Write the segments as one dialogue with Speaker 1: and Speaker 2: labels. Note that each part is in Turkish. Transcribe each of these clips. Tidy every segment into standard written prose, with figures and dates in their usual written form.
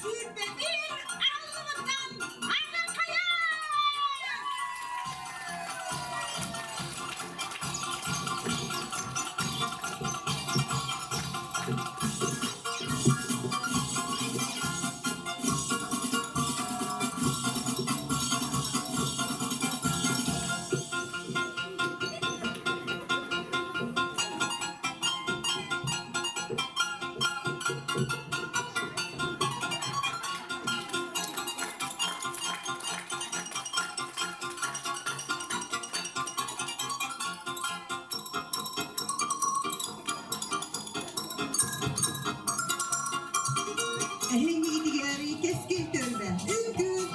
Speaker 1: süper bir Allah'tan anlataya.
Speaker 2: Hengi idigari keskin tölben. Ülgün.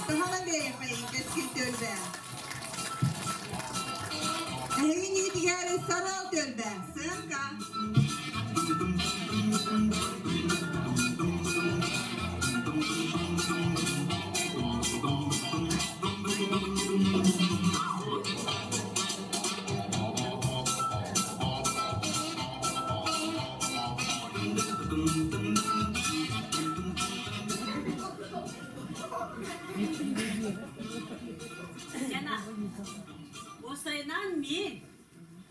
Speaker 2: Dahalan beyefendi keskin tölben. Hengi idigari saral tölben. Sığınka.
Speaker 1: Jana, o sayılan mi?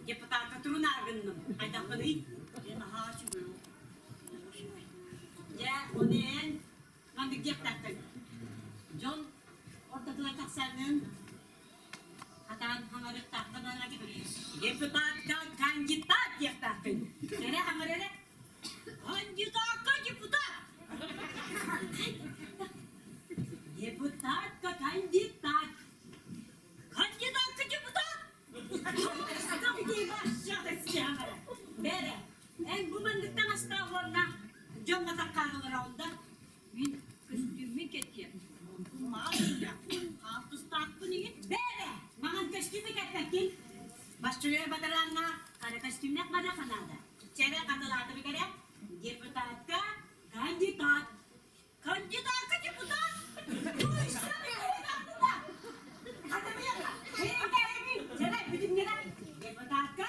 Speaker 1: Депутатка турунагынным айтақыны. Jana haşı bu. Ya onun mandık депутаттың. John ortadılar taksanın. Hatan hangarık taktın ana gibi. Депутатка кандидат депутаттың. Jana hangarık кандидатка депутат. Депутатка кандидат. Кандидатка депутат. Stoppi başladı siyahlara. Bere. En bu manlıktan hasta olana. Jonga takarılır onda. Min kostümü ketiyor. Mağazıya. Altı stakkı niye? Bere. Mangan kostümü ketmekin. Başlıyor badalarına. Kara kostümü bana kanada. Çere katılatı bir kere. Депутатка кандидат. Кандидатка депутат. Bu işte bir kandidat. Hadi bir yana. Çere bütün yere. Депутатка.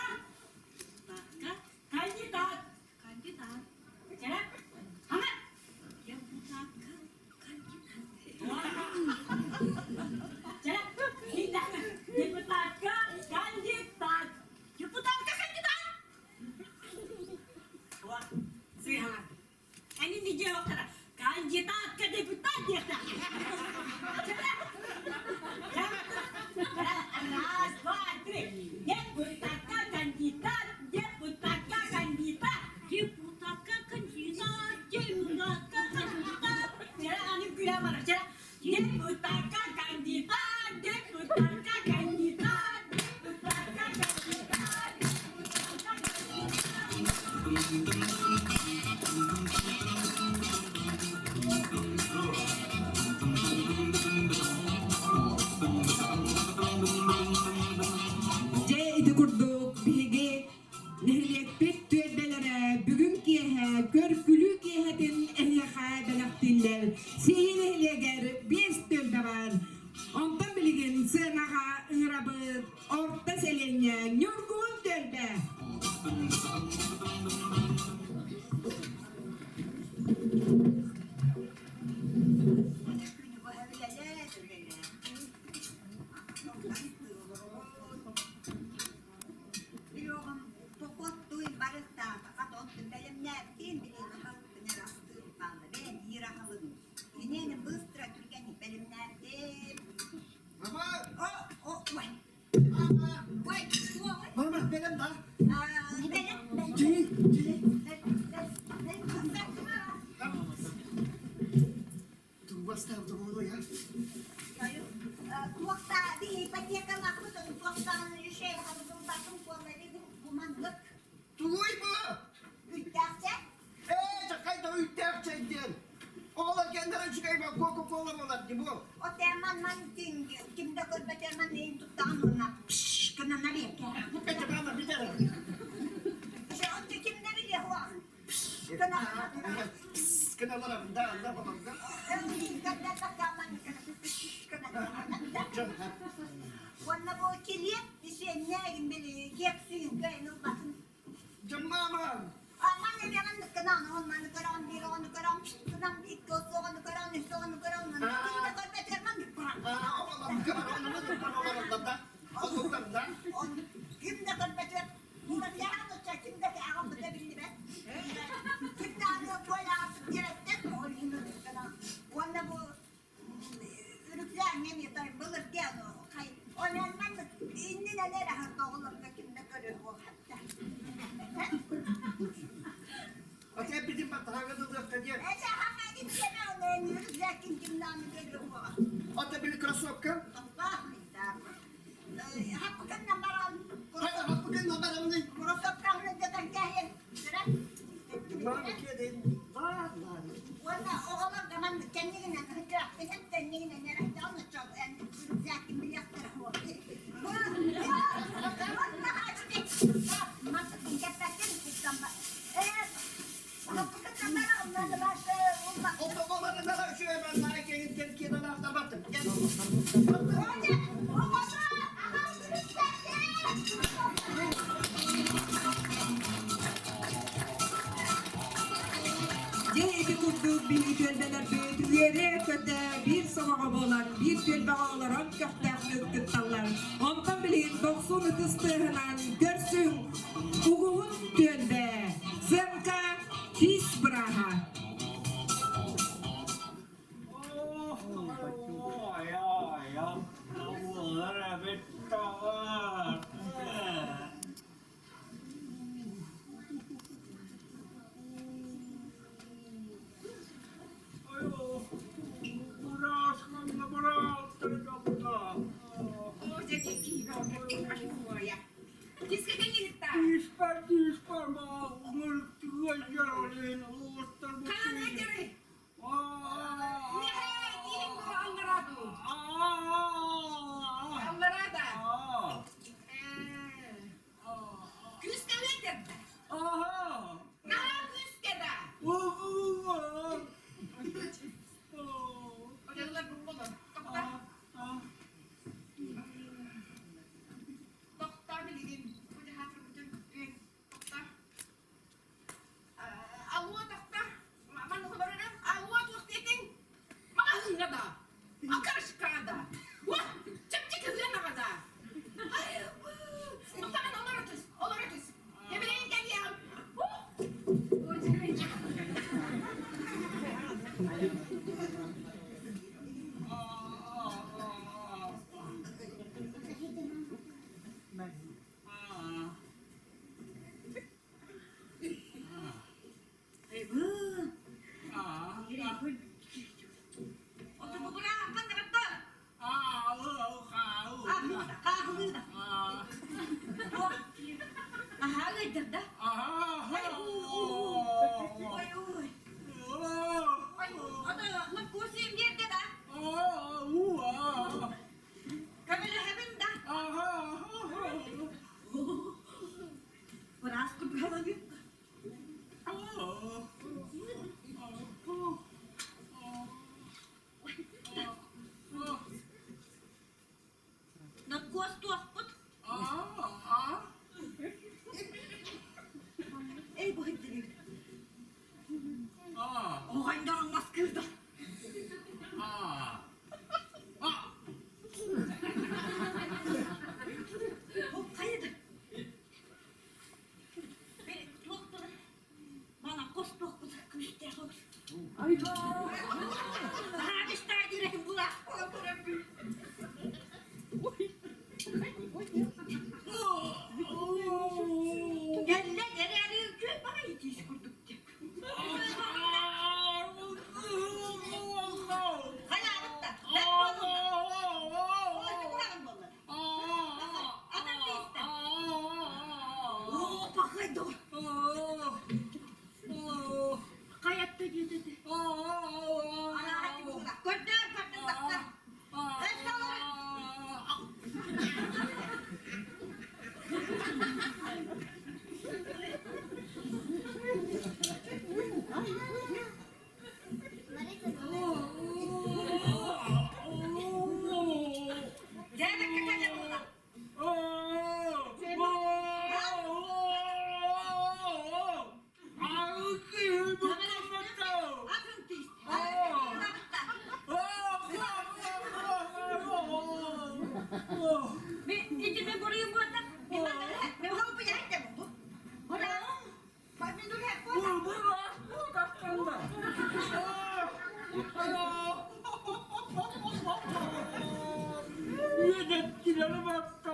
Speaker 1: Кандидат. Кандидат. Çere. Hemen. Депутатка. Çere. Bir dakika. Депутатка. Кандидат. Депутатка кандидат.
Speaker 3: Batın kolları kumandık.
Speaker 4: Tuğuy mu?
Speaker 3: Ütlerse.
Speaker 4: Çakayda ütler çektin. Oğlan kendine çıkayım, Coca-Cola olar ki bu.
Speaker 3: O temandan kimde kurbe teman neyin tuttan bunlar. Pişş kınana bir
Speaker 4: Peki bana bir tane.
Speaker 3: İşte o kimde biliyor o. Pişş kınana.
Speaker 4: Pıs, kınalara da falan da.
Speaker 3: Ömrü kadar takaman pişş kınana. Wanna bu kiriyet bir şey ne gibi geksin kayın bakın.
Speaker 4: Cemmama.
Speaker 3: Aman ne yalan kınan ondan kıran bir onu kıran kınan bir kosu onu kıran işte onu kıran onu. Kimde kurbe teman
Speaker 4: Oğlan kınalara onu kınalara da. Oğlan da.
Speaker 3: Kimde kurbe teman. Burada yalan olacak kimde ki ağam bu da bildi be. Kimde arıyor böyle artık gerektir mi? Onu yine kınan. Wanna bu ürükler ne mi yapar bulur gel o kay. O nereden indi neler hatta olur da kimde görür o hatta.
Speaker 4: Hadi bizim batağında da kadiye.
Speaker 3: Ece hangi gitsene onu ürükler kimden görür o.
Speaker 4: Hadi bir krasovka.
Speaker 3: Allah hakkı numara
Speaker 4: Hadi bugün haberimde.
Speaker 3: kurasa pravda da gel.
Speaker 4: Bana kedin. Var.
Speaker 3: Wala oğlan zaman kendine hıcak hep kendine nerede anlatacak yani zaten bir yaktır o. Masakın gepekin kutamba. Hakkı numara onları başka olmaz.
Speaker 4: Otokoları da şöyle ben naikenin kenarına baktım. Gel.
Speaker 3: Hadi oğlan
Speaker 2: Yedi kurduk bir tölbeler büyütüyere kötü bir samağa bolar bir tölbe ağlaran köftek kıttallar. Ondan bilin 90 tыстığınan görsün uğun tölbe zımka tis braha.
Speaker 5: Etkileri baktı.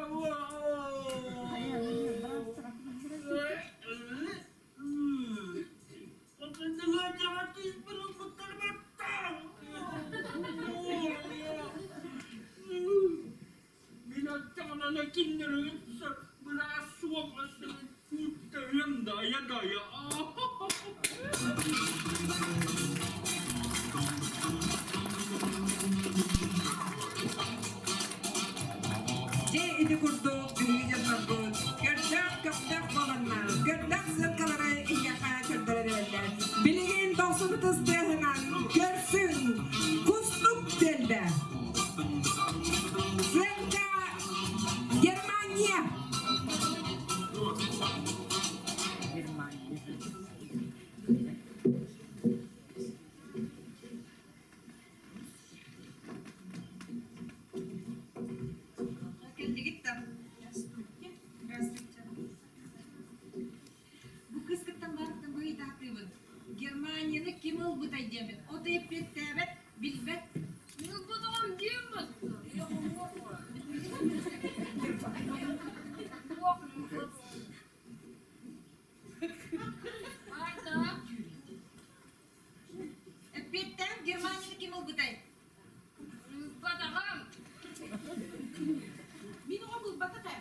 Speaker 5: Minattanana kinleri gitse biraz soğumasını kurtarayım daya daya.
Speaker 2: Iti kurdu büyüyecek bu. Gördük köptek balanlar. Gördük zırkaları iyaka kördürerler. Bilgin 90 testehinen görsün. Kustuk delbe. Svenka Germanya.
Speaker 6: Bu kıskıttan varıktan böyle tahtıyım. Germanya'nın kim ol bu dayımın? O da hep bir tebet, bilbet. Ne bu zaman diyemez. Bitti, Germanya'nın kim ol bu dayım? Batakam. Mino ol batakam.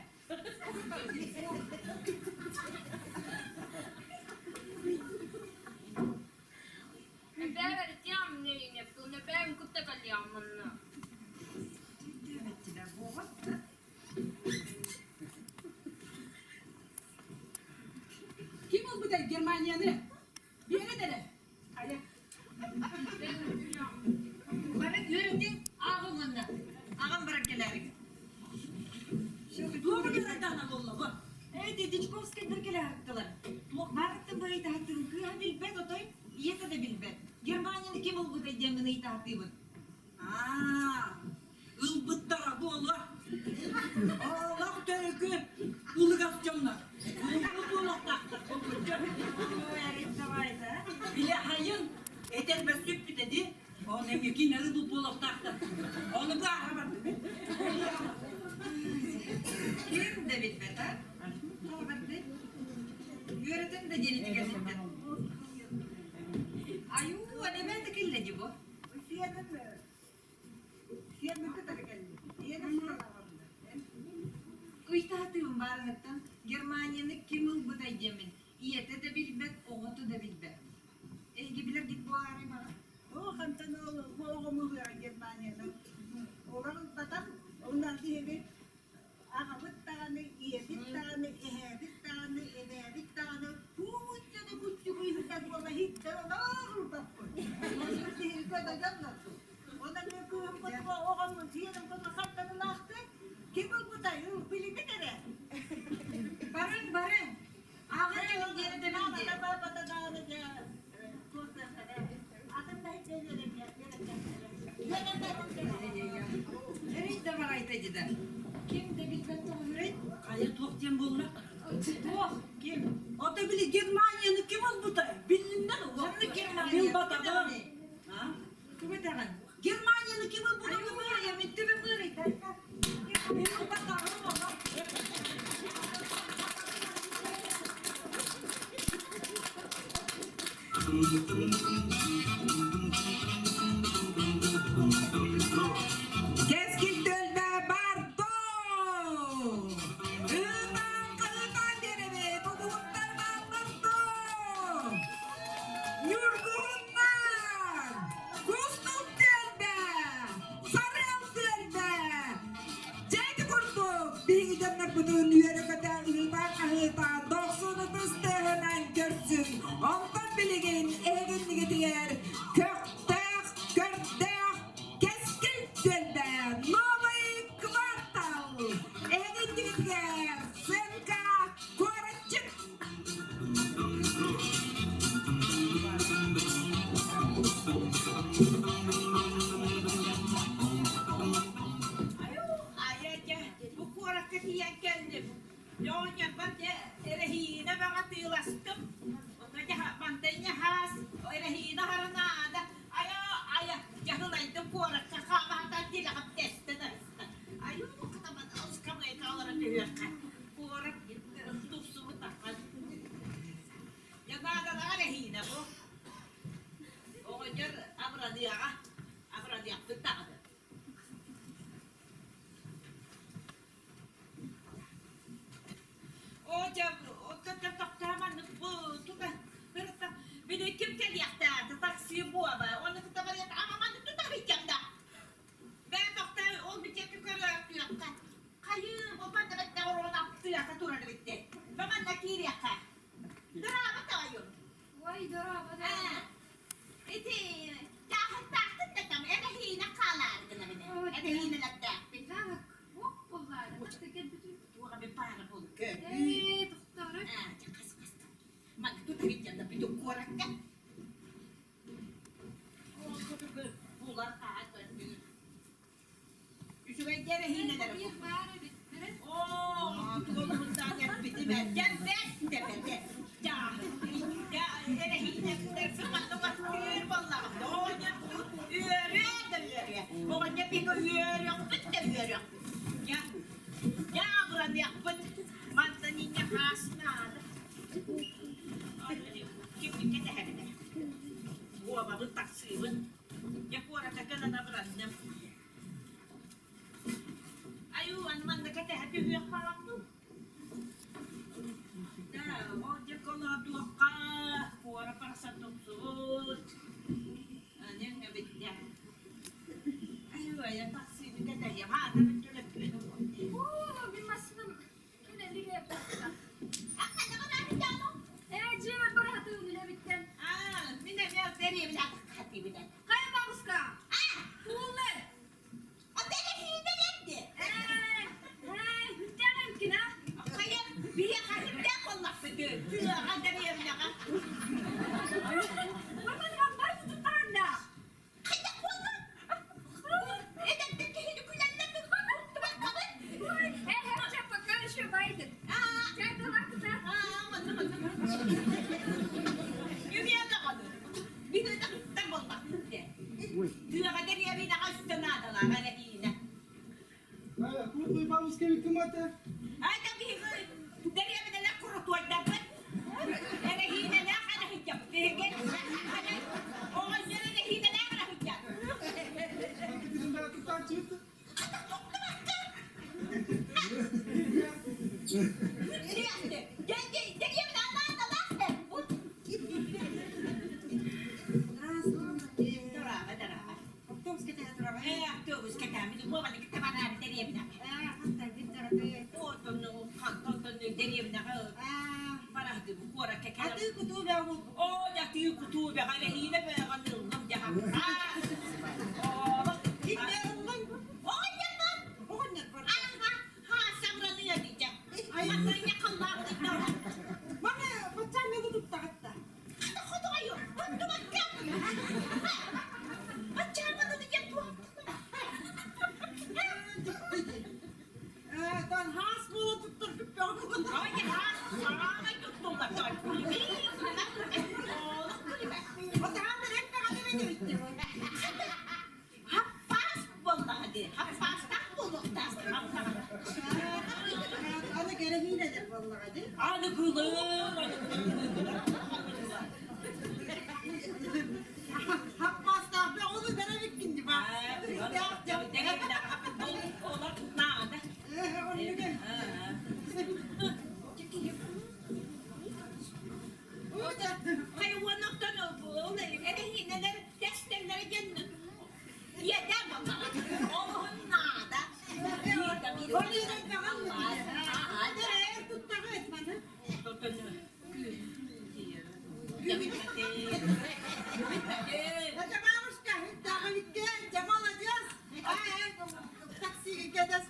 Speaker 6: Kim ol bu da Germanya'nı? Bir yere dene. Hadi. Bana öğretin ağam onunla. Ağam bırak gelerik. Doğru bir adana bolla bu. Evet, Diçkovskaya dırkele haktılar. Baraktan böyle tahtırım. Kıya bilbet otoy, yete de bilbet. Germanya'nın kim ol bu da cemini itahtıyım.
Speaker 1: Ilbıttara bu Allah. Allah törükü. Ulugaf camlar. Bile hayın. Eten ve süt dedi. Onun yeki neri bu bulak taktı. Onu da arabadı.
Speaker 6: Kim de bilbet ha? Baraktan. Yöretim de genetik asitten. Ayu, ne ben de killeci bu? Uytahtıyım baraktan. Germanya'nın kim ol bu da cemin? İyete de bilbet, oğutu da bilbet. Gibiler git bu ağrı bana.
Speaker 3: O kantan o oğumu ya Germanya'da. Oğlanın batam ondan diye aha bir tane iyi bir tane bir tane bir tane kutça da kutça bu yüzden bana hiç de olur bak. Nasıl değil kadar canlattı. Ondan ne kıyım bu oğlanın diyelim bana kantanı lahtı. Kim bu da yok bili bir kere.
Speaker 6: Barın. Ağır geri de bildi.
Speaker 3: Baba da daha ya. Adım da hiç öyle
Speaker 6: Erit de var aytacıda. Kim de bilbet o erit?
Speaker 1: Kaya tokcam bolla.
Speaker 6: Oh, kim?
Speaker 1: O da bile Germanya'nın kim ol bu da? Bilinler o.
Speaker 6: Sen de Germanya.
Speaker 1: Bil batakam. Ha?
Speaker 6: Kıvıtaran.
Speaker 1: Germanya'nın kim ol bu da?
Speaker 6: Ayu ya bitti mi bu erit?
Speaker 1: Bil batakam o.
Speaker 2: Keskin dölbe bardo. Iman kılıtan derebe. Bugutlardan bardo. Yurgunlar. Kustuk dölbe. Sarıl dölbe. Ceydi kurduk. Bir gidemler budun yere kadar ılbar ahıta. 90 testehinen görsün. Ondan biligin eginliği diğer. Köktek, köktek. Keskin dölbe. Новый kvartal. Eginliği diğer. Senka Koraçık.
Speaker 1: Bu kuorak ketiyen geldim. Yoğunyan batya erehine bana tığlastım. Onca bantanya has. Erehine haranada. Aya. Jahılaydım kuorak kakama hatta dilakap testede. Ayo
Speaker 3: Şuraya gene hineleri bu. Oo, kolumuzdan yapıdı ben. Gel ben de ben de. Ya, gene hineler sıkıntı bakıyor vallahi. O yürüyor da yürüyor. O ne bir yürüyor, bir de yürüyor. Ya buranı yapın. Manzanın yakasını aldı. Kim kete hepine. Bu babamın taksiyonu. Ya bu arada kalana bıraktım. Ayuan man na kete hati huyak palakto. Da, o dia kola dua ka, pura para sa tuksud. Ano yung nabit niya? Ayun, yung taxi ni kete, yung ha, nabit yung nabit.
Speaker 7: Oo, bir masum. Yine lige yapacak.
Speaker 3: Aka, naman namin dyan, no?
Speaker 7: Cima para hatun bile bitten.
Speaker 3: Ah, minamiyal, teri, hati bitan.
Speaker 7: Kaya bagus ka.
Speaker 3: Ah!
Speaker 7: Kulle.
Speaker 3: Ang teri, hindi.
Speaker 7: Hüttemem ki na.
Speaker 3: Kaya, biya ka, hindi ako nakpagod. Tula ka, dari yung naka.
Speaker 7: Baba naman ba tututan na?
Speaker 3: Kaya ko na. Eh, nagtagkahin ko lang na tumakabit.
Speaker 7: Hep pagkarışıyor Biden.
Speaker 3: Ah!
Speaker 7: Sen de bak da.
Speaker 3: Yung yan ako doon. Binutang ba? Tula ka, dari yung nakasunada nga, kanahina.
Speaker 4: Kuluyu vamos que me mata.
Speaker 3: Ay, tabi ko. Dari yung nalakurutuan dapat. Kanahina na, kanahijap. Tigil. O, kanya na nahina na, kanahijap.
Speaker 4: Bizim de tutar çıktı.
Speaker 2: Mana pacar ne tutup takıtta? Tan has bulu tutturup yapalım. O tahammül etme kadar ne bitti? Ana göre hiledir vallahi de.
Speaker 1: Anı kılım.
Speaker 2: Hakkaz da be onu denemek gindi bak. Onu gel. Acaba ka, hindi kami gel, Cemal alacağız. Taksiye gideceğiz.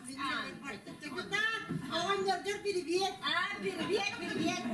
Speaker 2: Çekilden, avanlardır привет.
Speaker 3: Привет, привет.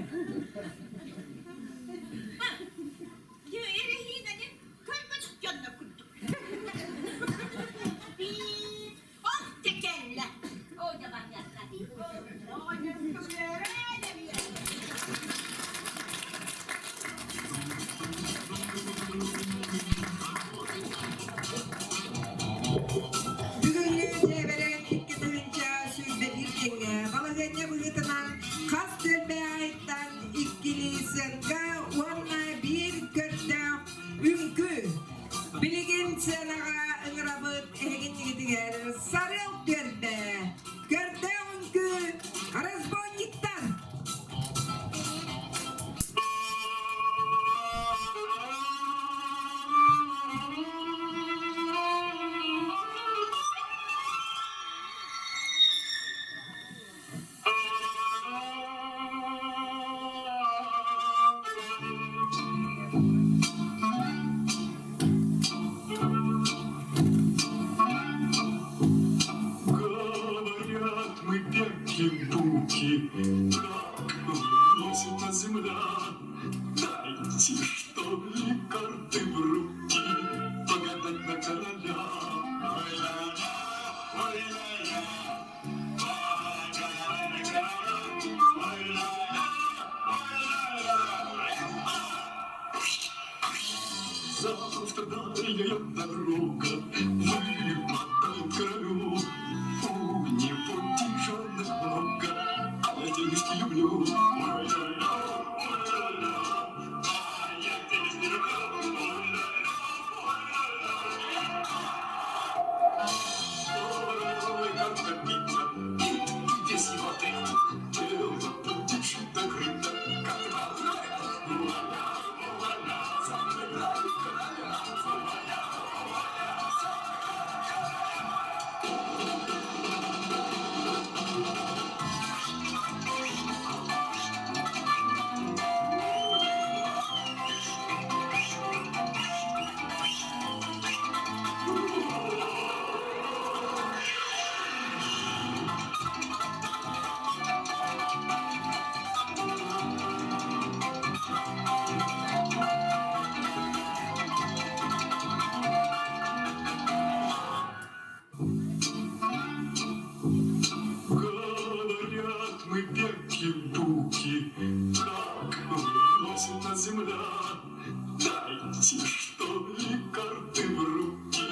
Speaker 2: Bugünlük diyébэрэн ikki tühünçä sözde irkeňe, balagenya bıhıtınan kas tölbe aittan ikkilisenga uanna bir kötte ünkü. Biligin senaga ıngırabıt eheginigitiger sarıl körde. Körde ünkü arazbonyiktan.
Speaker 8: Говорят, мы пекли буки, как носит на земля. Дайте, что ли, карты в руки, погадать на короля. Ой-ля-ля, ой-ля-ля. страдальная дорога, вымотай королю. Непутешенных много, а я денежки люблю. Ой-ля-ля, ой-ля-ля, а я денежки люблю. Ой-ля-ля, ой-ля-ля. Ой, как напиться, где сироты, тело будет шито, крыто, как ты познает. Уля-ля, уля-ля, забирай короля, уля-ля, уля-ля. Говорят, мы бяки-буки, как выносит на земля. Дайте, что ли, карты в руки,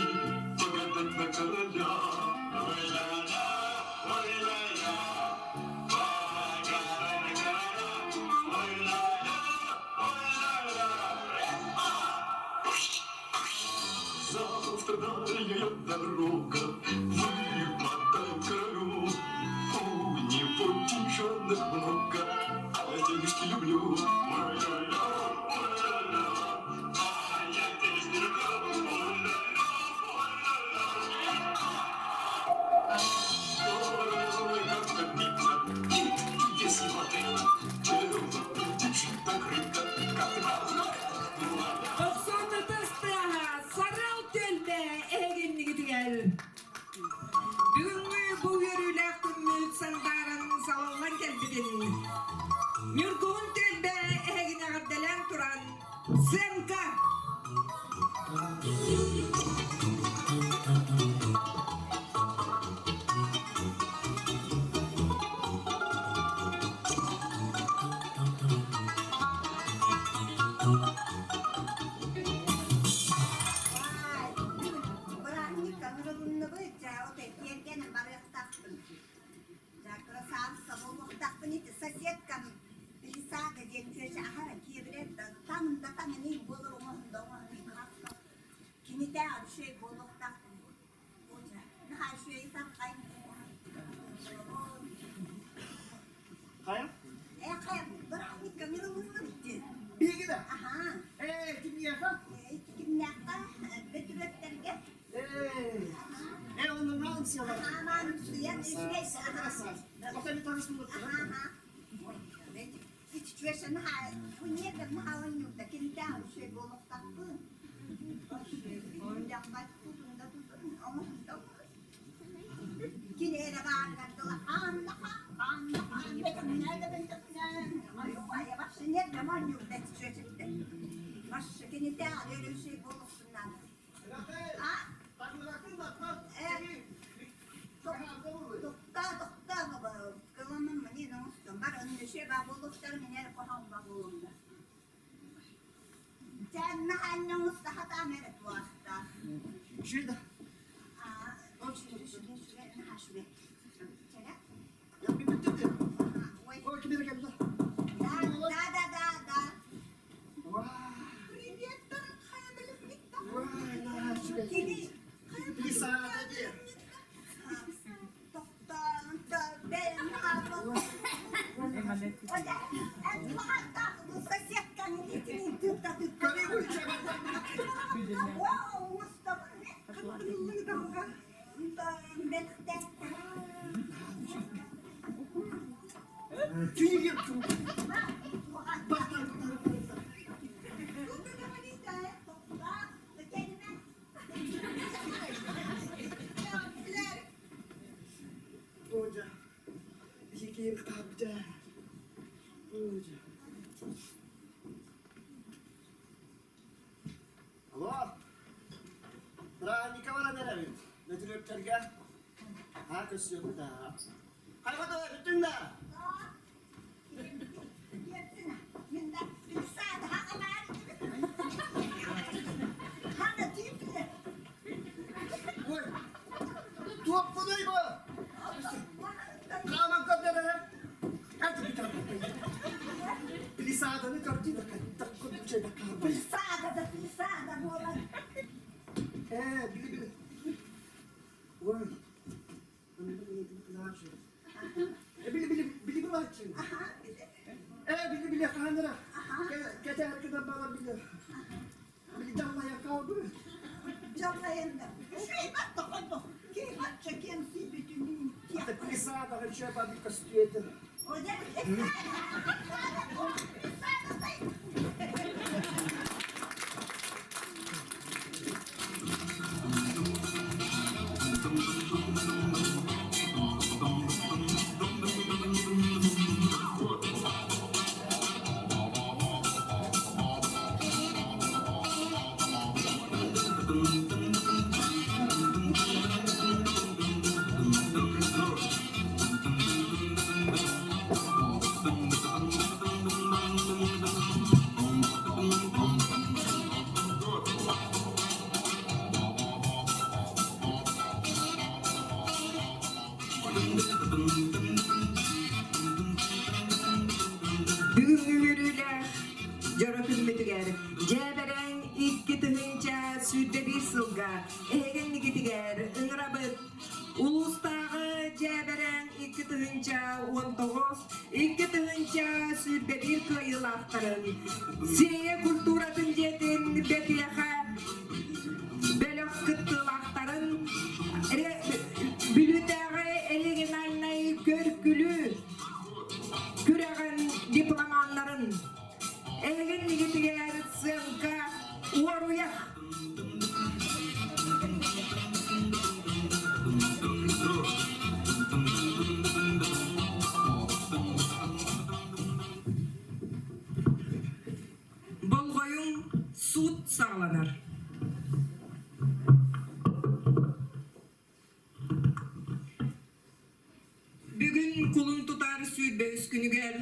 Speaker 8: погадать на короля. Ой-ля-ля, ой-ля-ля, погадай на короля. Ой-ля-ля, ой-ля-ля. Завтра дальняя дорога, вымотай королю. У непутешенных много, а я денежки люблю. Ой-ля-ля, ой-ля-ля, а я денежки люблю. Ой-ля-ля, ой-ля-ля. Ой, как напиться, где сироты, тело будет шито, крыто, как ты познает.
Speaker 2: Doksanlı tıstığa sarıl tölbe eginligi tügel. Bugünkü bu yörüyle kümmüt sandarın salonlan gelbidin. Mürgün tölbe egine gaddelen turan Zemka.
Speaker 3: Bıraktık kanırılığını bıçağı o tekiyerkenin barıyak taktım. Zakra sağ sabunluk taktım iti sasetkam. Bir sadece köşe ahara kiyebilet tam da tam ne bulur onun da onun kırafta. Kimi de şey buluk taktım. Daha şey taktım.
Speaker 4: Kaya?
Speaker 3: Kaya bıraktık kanırılığını bıçağı.
Speaker 4: İyi gider.
Speaker 3: Aha.
Speaker 4: Kim yakar?
Speaker 3: Kim yakta? Götürüplerge.
Speaker 4: Onun ne alım siyalar?
Speaker 3: Aman suya düşmeyse.
Speaker 4: Bakın bir tanesi bulur.
Speaker 3: Situation ha, punya kan mahawan yung takin daw siya bulok takbo. Hindi ba tutunda tutunda. Kinera ba ang to? Naka. Betul nada bentuk ayo ya bak sinir naman yung situation. Mas kini daw ada siya bulok sunan. Ah,
Speaker 4: Takılakın da tak.
Speaker 3: dokta ba? Kıvamın mı ne olsun? Bar önünde şey ba buluklar miner ko ham ba bulunda. Sen nahanyo mustahat ameret wasta.
Speaker 4: Şurada.
Speaker 3: O şuraya naha şuraya. Çela?
Speaker 4: Ya bir bitti de.
Speaker 3: Oy.
Speaker 4: O kimere geldi?
Speaker 3: Da.
Speaker 4: Vay.
Speaker 3: Привет, дорогая балерина.
Speaker 4: Vay la şurada.
Speaker 3: Kini.
Speaker 4: Bir saat hadi.
Speaker 3: Dokta ben hava. Oda. En muhatta bu sasyatkan nitinin tutta.
Speaker 4: Karıyı bu içe bak.
Speaker 3: Wow, Mustafa ne? Kıpırlı dalga. Bekle.
Speaker 4: Tüyü yaptım. Bak. Hoca. Yıkayım kapta. Hoca. Alo. Berani kawan ada nih. Nanti lu cari ha kesian kita. Hai foto betul dah.
Speaker 3: Hana tip
Speaker 4: Suap ko na iba. Kamang ka na. At ito ka. Pilisada na karti na takot ko siya nakabay.
Speaker 3: Pilisada mo lang.
Speaker 4: Bili. Wah. Ano ba yung pinakalahat siya? Bili ba lahat siya? Bili ka na. Kaya ka na ba bili? Bili daw na yung kaubo.
Speaker 3: Diyan na yan na. Ba't ako to? Kaya check yan si Bitinin.
Speaker 4: At pilisada ka siya babi kastriyete.
Speaker 3: O diyan, pilisada ko. Pilisada tayo.
Speaker 2: Бүгүnkү көрүүлөр жоротун бүтүгер дьээбэрэн 2 тыгынча сүйдө 1 сылга эгеннигитигер ыңырабыт улустагы дьээбэрэн 2 тыгынча 19 2 тыгынча сүйдө 1 кыйыл актарын Сиэйэ культуратын жетин бетияха бөлөк кыттылактарын бүлүтагы элеген айнай көркүлүү күрәгән дипломаннарын элеген нигетигәр сынка уоруя болгоюң суд сагланар. Бүгүн кулун тутар сүйбө үскүнүгер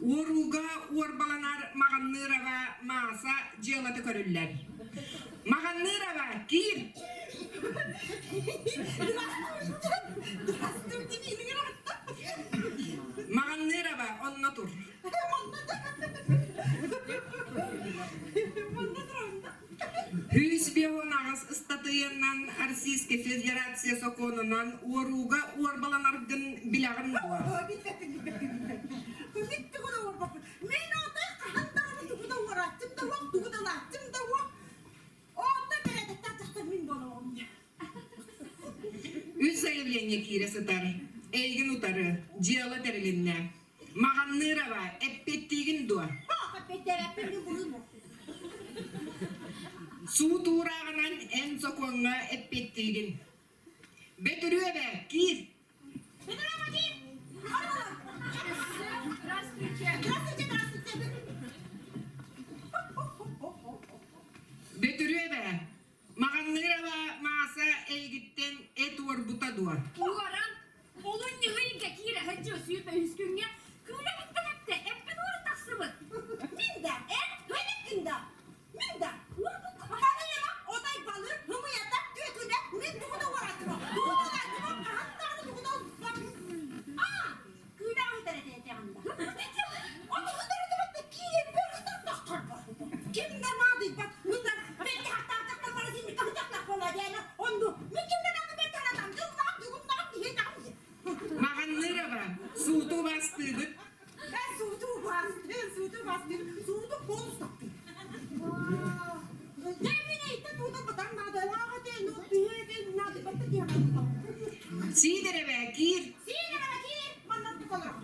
Speaker 2: уоруга уорбаланар Маганнырова мааса жыалаты көрүллер. Маганнырова кир. Маганнырова онно тур. Hysbion ağız ıstatıyından Российской Федерация sokonundan uoruga uorbalanargın bilagın duwa.
Speaker 3: Bitti bu da var bakın. Men orada kahandağını tukuda uğrattım da vak tukuda lattım da vak. Orada böyle tatakta min dolamam.
Speaker 2: Üç заявление кире сытар. Эйгин утары, жыалы терилинне. Маганнырова эппеттигин дуа.
Speaker 3: Kapetterepini bulun.
Speaker 2: Суу туураагынан эн соконга эппеттигин. Бетүрүөбэ кир. Бетүрүөбэ Маганнырова мааса эйгиттен этуор бута дуа.
Speaker 7: Uoran, olun yığıyınca kiire hacı suyup üskünge, kuyla bittenepte, eppen uğratasıvı.
Speaker 3: Minda, minda, minda. Bakalım ya, oday balığı, hımı yatak, götüne, min tukuda uğrattım. Tukuda uğrattım, kahandağını tukuda uğrattım. Kuyla hıdarete yanında. Onu hıdarete kiye böyle taktar. Kimden adı bak, hıdar, belki hatta bana şimdi kahıcaklar kolay yani. Onu, kimden adı ben tanıdım, yıllar, diye damdı.
Speaker 2: Маганнырова сууту бастыгыт.
Speaker 3: Ben suutu bastım, suutu bonus taktım. Cemine itti tuğda batan nadı, lağa de, no düğede, nadı battı diye battı.
Speaker 2: Сидеребэ кир.
Speaker 3: Sine bakayım, bana tutalım.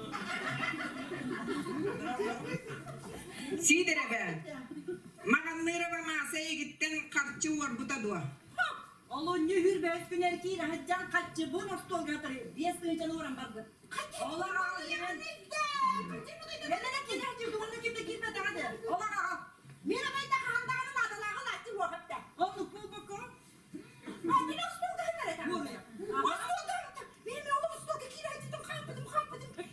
Speaker 2: Сидеребэ Маганнырова мааса эйгиттен карчы уор бута дуа.
Speaker 6: Олон нөһүр бөскүн эркире хаджан катчы бу nostol гатыр. Бес кыйчан оран барды. Олар Менен келер жүрдү, оны кимде кирме дагы. Олар
Speaker 3: Mira bayda handağının adaları lattı bu hafta.
Speaker 6: Onu pul bako.
Speaker 3: Bir nostolda hemen edelim. Nostolda, benim oğlum nostolda kiraydım, kampadım.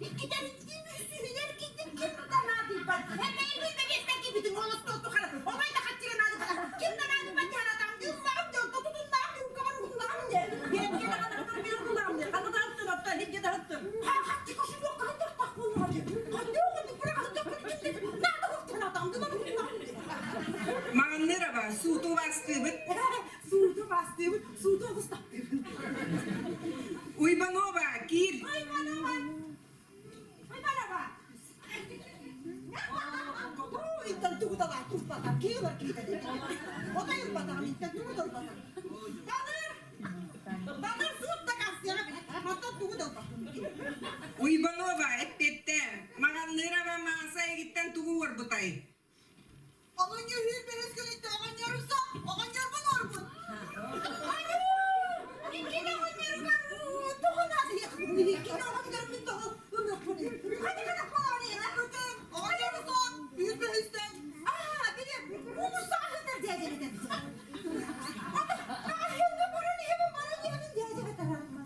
Speaker 3: İki tane gittiğim üstüne gittim, kimden nadı ben. Hem benim de geçmek gibiydim, o nostolda kadar. Olay da kaçırı nadı kadar. Kimden nadı ben yan adam, yüzlerim diyor, tutun nadı, yukarı bundan diye. Benim gene kadar bir kulağım.
Speaker 2: kir.
Speaker 3: Ay bana bak. Ay bana bak. İntan tuğda var, tuğda. Kiyorlar kiyorlar. O da yılbatar, intan tuğda var. Dalır suut da kalsın. Hatta tuğda var.
Speaker 2: Uybanova ettette. Maganlara ve masaya gitten tuğu var butay.
Speaker 3: Onun yüzü bir eskilette, onun yarısa, onun yarban orbun. Alo! İkine onun yarban, tohum adı yakın. İkine onun yarban tohum. Hadi kadar falan ya, bakın. Onun yarısa, yüz bir üstten. Aa, benim, bu musahildir diyeceğini dedi. Ahilde buranı hemen bana yemin diyeceğini tarafım.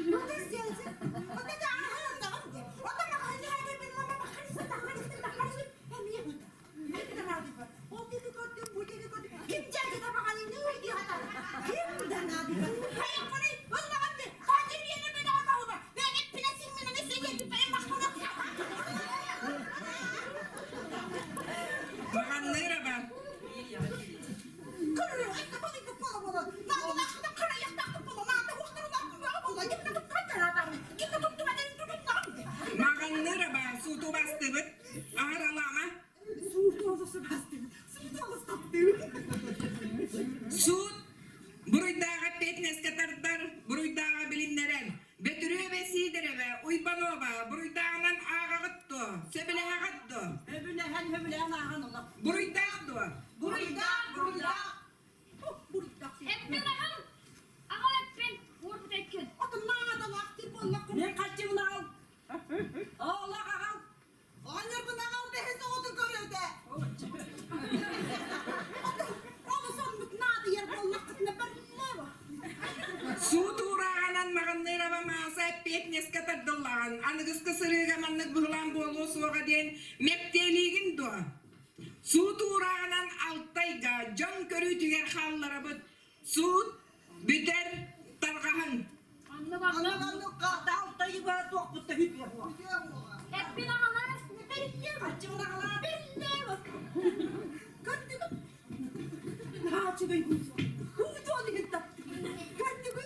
Speaker 3: O da diyecek. O da da ahilde tamam diye. O da mahalli hadi benim ama bakarısın, bakarısın. Hem iyi bu da. Ne kadar abi var. O dedikodu, bu dedikodu. Kim geldi de bakalım ne uydu adam. Kimden abi var. Hayır burayı, valla abi. Kadir yerine beni alma olur. Ben hep plasin beni mesele geldi. Benim bakmadım.
Speaker 2: Maganlara bak.
Speaker 3: Kırıyor, işte bana kapalı bunu. Lan akşam kırıyor, taktı bunu. Lan da hoşları da bunu. Git de tut kaçar adamı. Git de tut beni tutun lan.
Speaker 2: Maganlara bak. Sutu bastı bıt. Ahır alama.
Speaker 3: Suurt olası bastı. Suurt olası taktı.
Speaker 2: Sut. Buruydağa petnes katartar. Buruydağa bilimleren. Betürüye ve sidere ve uybanova. Buruydağından ağa gıttı. Sebele gıttı.
Speaker 1: Höbüleyen ağan ola.
Speaker 2: Buruydağdı.
Speaker 3: Burada. Burada.
Speaker 7: Hep bir bakın. Ağal hep ben. Vurdu tekin.
Speaker 3: Atın bana da vakti bolla.
Speaker 1: Ne kaçımını al? Allah ağal.
Speaker 3: Anır buna al be hese otur görevde. Onu sandık nadı yer bolla kıtına ben ne var?
Speaker 2: Sut uğrağanan maganlara ve masa petnes katardılağın. Anıgız kısırıga manlık buhlan bolu soğa den mepteligin do. Sut uğrağanan alttayga can körü tüger hallara bıt. Sut büter targahan.
Speaker 7: Anlı baklı.
Speaker 3: Anlık kaldı.
Speaker 1: Daltayı var dokutta hüp yapıyor.
Speaker 7: Hep bir ağalar. Ne perikliyor.
Speaker 3: Kaçımına kalan benimle bak. Gördün mü? Ne açı ben kuyusu? Kuyusu onu gitti. Gördün mü?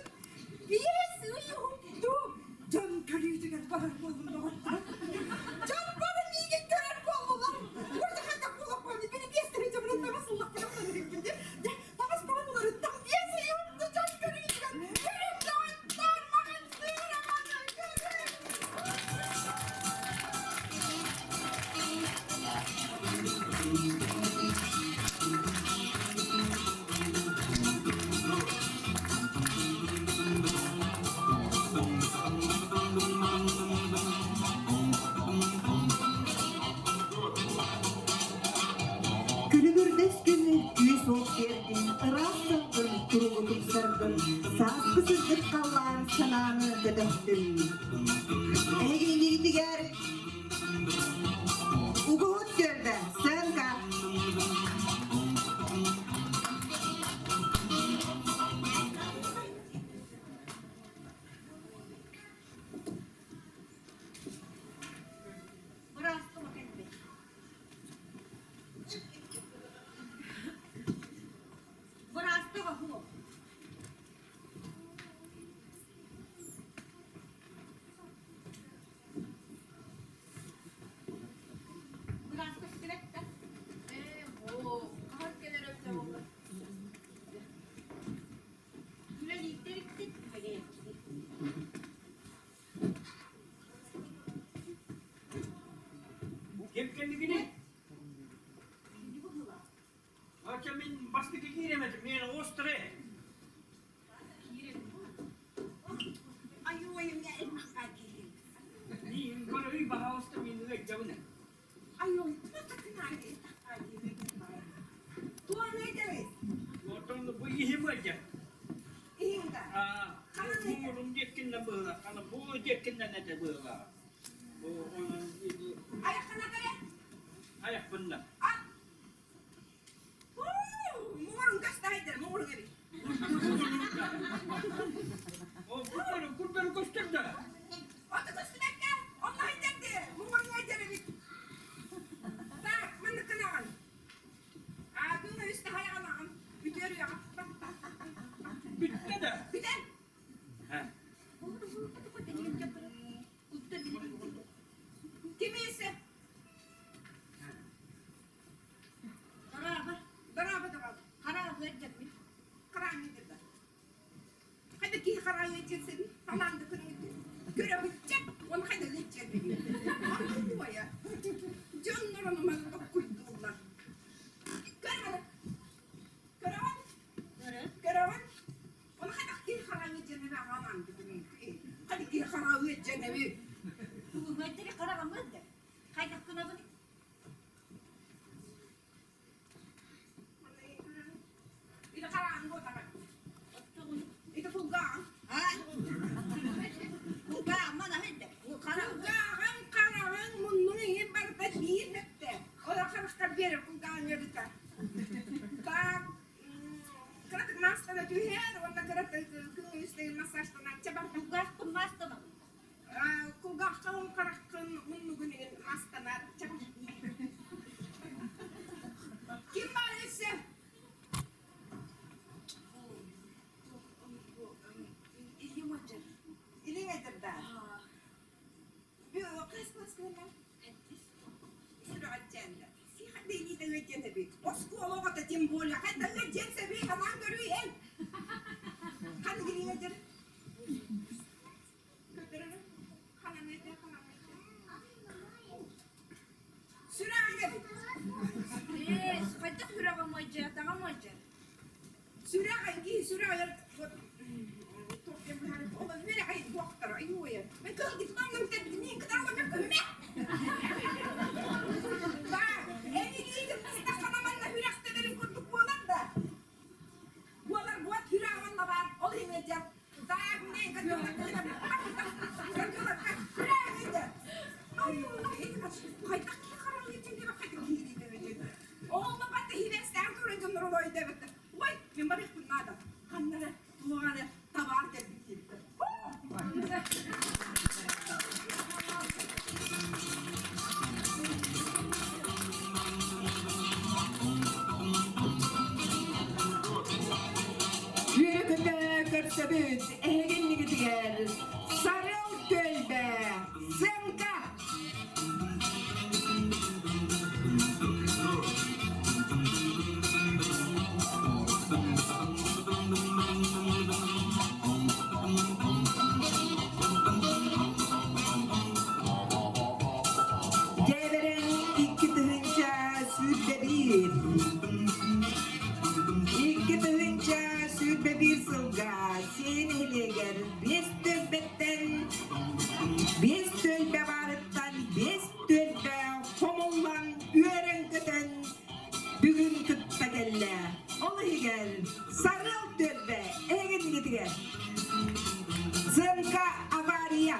Speaker 3: Yes, uyudu. Can körüydü gel bahar bolunda hatta. Can bana niye görer bollu lan? Burada kadar kulak var. Beni göstereceğim. Ben nasıl Allah tarafından edeyim diye. Tamaz bana bunları tam yes, uyudu. Can körüydü gel. Körüm de oyunlar. Bakın sığır aman körüm.
Speaker 9: Külübür beş günü düğü soğuk verdin, ırasın kurulu kumsardın, sağ kısızlık kallan sananı gıdıhtın. Egini diğer uğut gördü, sen kal.
Speaker 6: Burası da bakın be. Burası da bakın. Burası da şirek de.
Speaker 7: Oo. Kalk gelir öpte oldu.
Speaker 6: Gülen ittirik dik. Hadi.
Speaker 5: Hep kendini. Akşamın bastıkı giremedim. Yani ostre.
Speaker 3: Ay uyum ya elmas erkeğim.
Speaker 5: Ni kono baha ostre min ve javne.
Speaker 3: Ay uyum. Nasıl kınaydı? Tuğan ne demek?
Speaker 5: Oton bu iyi baca.
Speaker 3: İyiyim de.
Speaker 5: Ah, murum jekin bela. Kana bu jekin ne de bela. O onun
Speaker 3: Ayakına göre.
Speaker 5: ayak benda.
Speaker 3: At. Mumurun kaç tanedir? Mumurun gibi.
Speaker 5: O kurtarı koşturdu.
Speaker 3: Atı kısmet gel. Allah indirdi. Mumurun ayları bit. Bak, bana kınaman. Adını üstü hayalağım. Bitiyor ya.
Speaker 5: Bitti de.
Speaker 3: Biten.
Speaker 5: Ha.
Speaker 6: Olur mu? Hadi bakın.
Speaker 2: karan geçirsin. Falan da kırın. Görev gidecek. Onu kayda geçecek. Anladın mı ya? Canlar onunla da kuyduğlar. Görev. Görev. Onu kayda gir karan geçirsin. Aman dedim. Hadi gir karan geçirsin.
Speaker 6: Bu metre karagamız da. Kaydak kına bunu.
Speaker 2: Itu karan gua tak. Itu pugang.
Speaker 3: Kuka mana hende?
Speaker 2: Pugang munungi barbat bir hette. Ola karakter bir pugang yedita. Tak. Keratik mastana tu her, wala keratik kung istay masastana. Coba
Speaker 6: Tugas pemastama.
Speaker 2: Kugang kau karakter munungi mastana. Coba. Gimana sih? Ini ngajar dah. Bir kas kena. Sudah agenda. Si hadi ni dah agenda bi. Osku Allah kata timbul. Hadi dah agenda bi. Kaman guru ya. Hadi gini ngajar. Kadang kanan ngajar. Sudah agenda.
Speaker 6: Kaydak kuraga moja, taga moja.
Speaker 2: Sudah lagi. Sudah agak. والله الملح يتوقر ايوه ما كان يتمنى متبنين كده اول ما كنا يعني اللي مستخدمه مالنا في رخت اللي كنت بولندا ولا بوات في راه والله بعد والله ما جاب ضاع منين كنت Sabut, egen nigetiger, sarıl gölbe, zınka. Dьээбэрэн iki tığınca sütle bir. İki tığınca sütle bir sılga. Seni heleger beş tölbetten. Beş tölbe varıttan. Beş tölbe homullan üeren köten. Bugün kıtta gelle. Olayı gel. Sarıl tölbe. Egen getiger. Zınka avariya.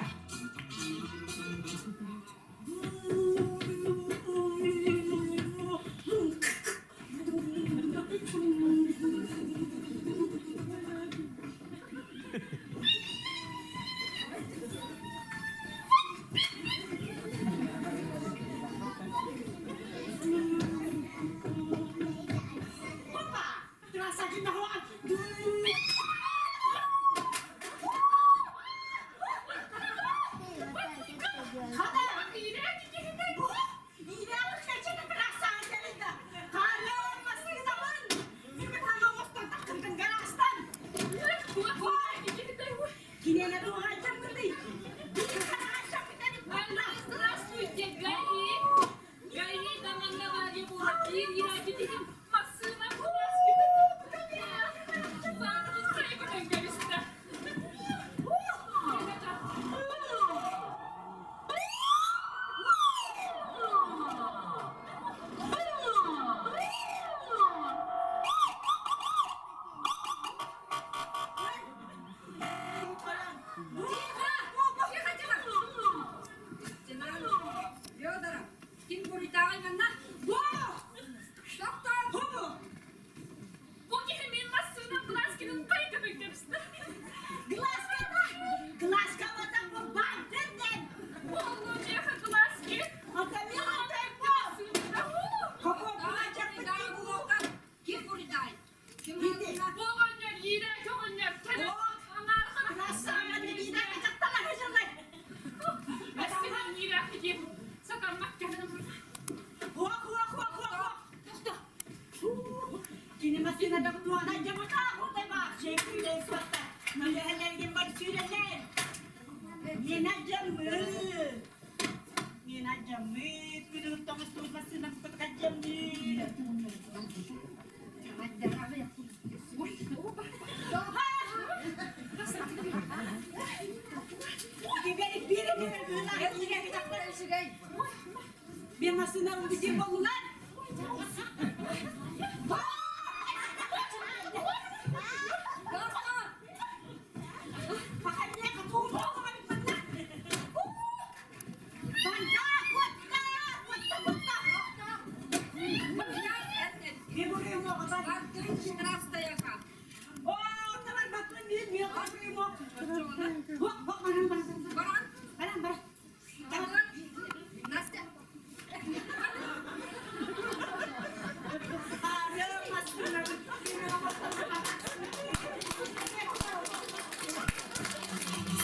Speaker 7: Kada iğrenç
Speaker 1: Ginajamı. Ginajamı. Pinunod ang gusto na silang pagkajamı. Biar masih naruh di sini bangunan. Pakainya ketumbuh kami pernah. Oh, teman batuan dia biar kami mau. Wah, barang.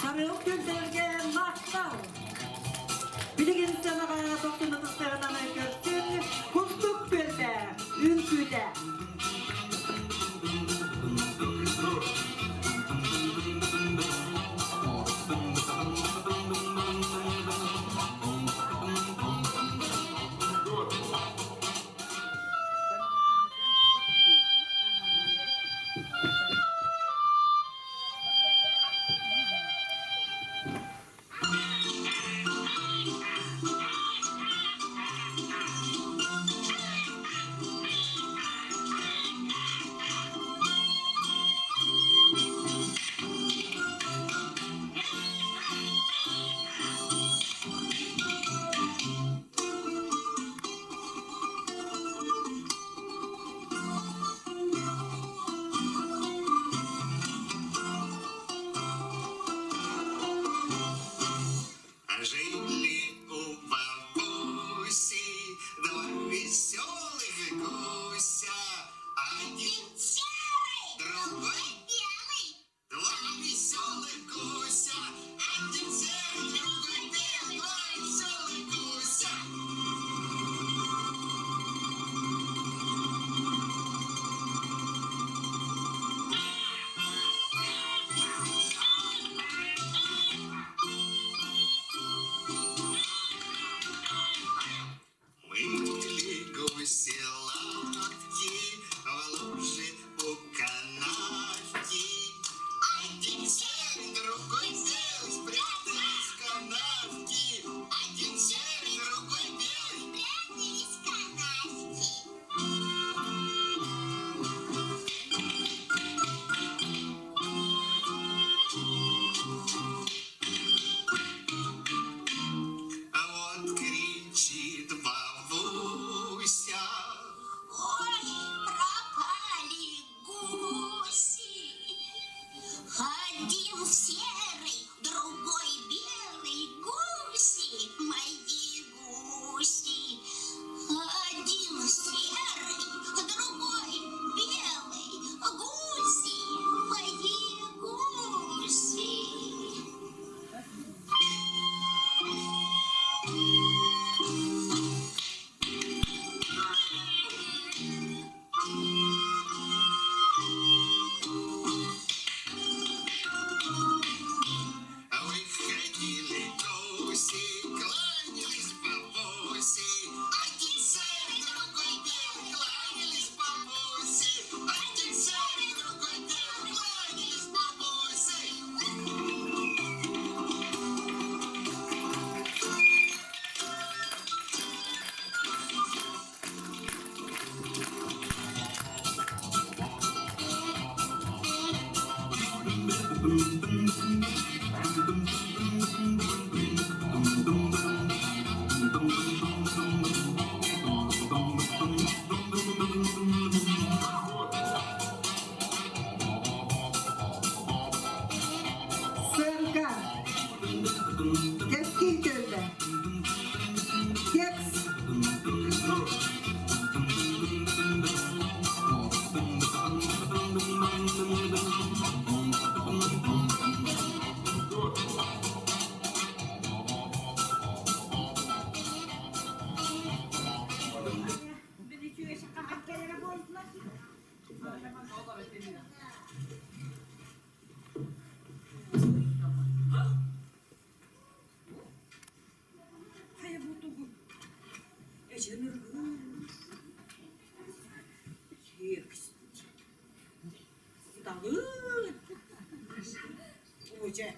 Speaker 9: Sarıok kültürge mahtav. Bilgin sanağa toplumda tasarlanan kültür, kutluk kültür, ünküde.
Speaker 8: Жили у бабуси два веселых гуся. Один серый, другой белый. Два веселых гуся. Один серый, другой белый. Два веселых гуся. Мы мутили гуси лапки в луже у канавки. Один серый, другой белый спрятались в канавки. Один серый, другой белый спрятались в канавки. А вот кричит бабуся. Ой, пропали гуси. Один серый, другой белый. Гуси, мои гуси. Один серый, другой белый. Гуси, мои гуси. Выходили гуси, кланялись бабуси. Один серый, другой белый, кланялись бабуси. Один серый, другой белый, кланялись бабуси.
Speaker 9: Sırka. Keskin kültür. Keks.
Speaker 1: Kaçınırım. Yeks. Dağın. Hoca.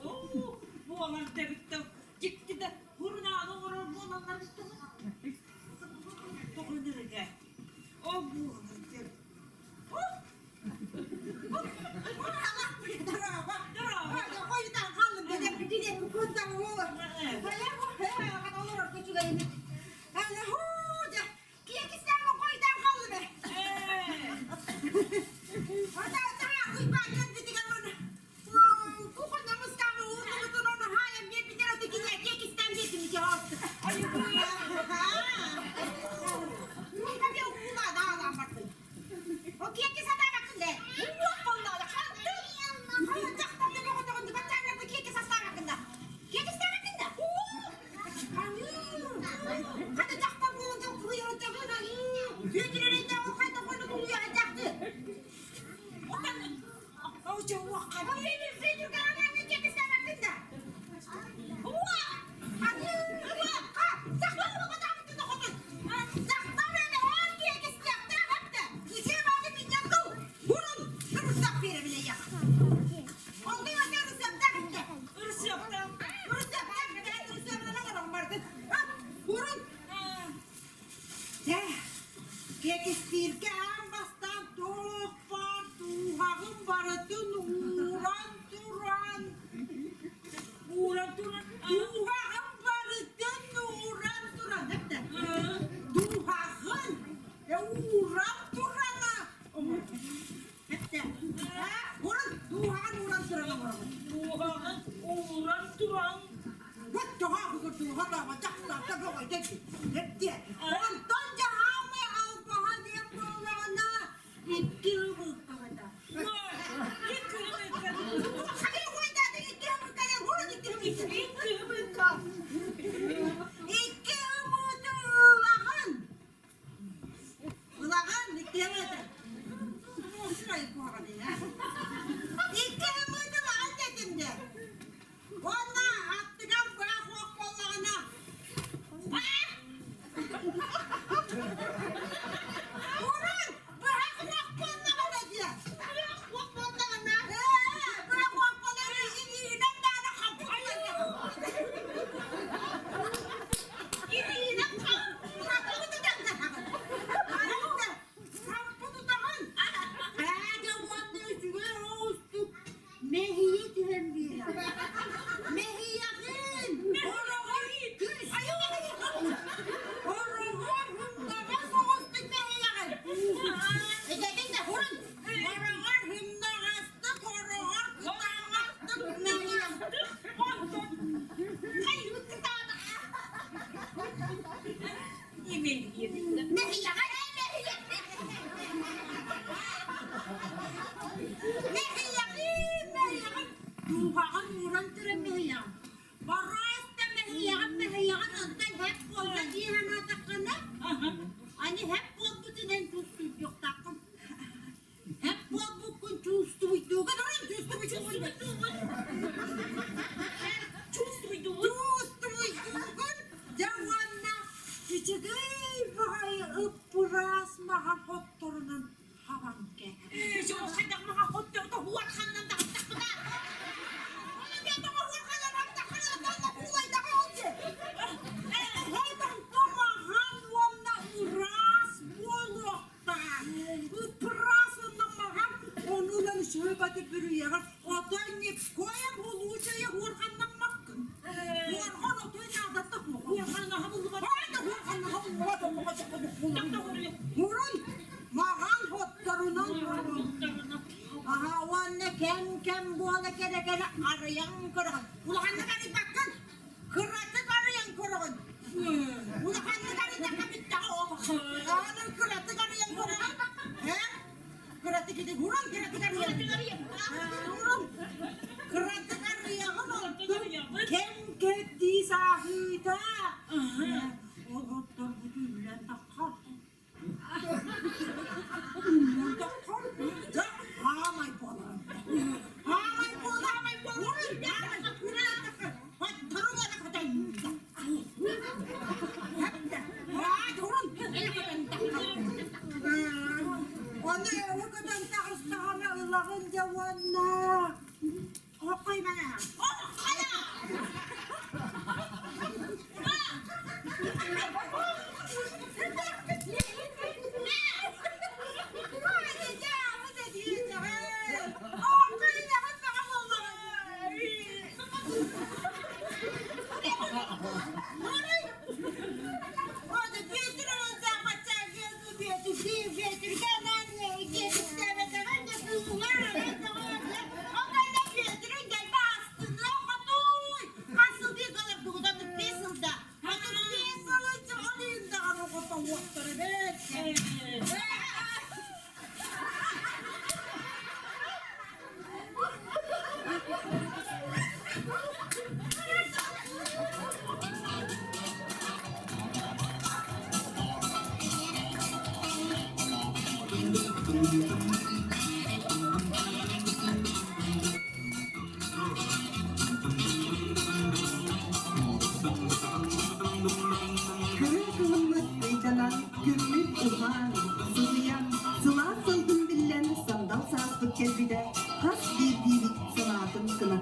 Speaker 1: Oo, bu olan devikte gitti de hurnalı vurar bu olanlar gitti mi? Dokunur ki. O bu.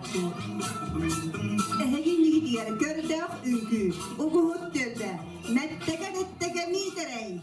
Speaker 9: battı. Ehegin diğer gördük ünkü. Uguhut dölde. Mettege miderey.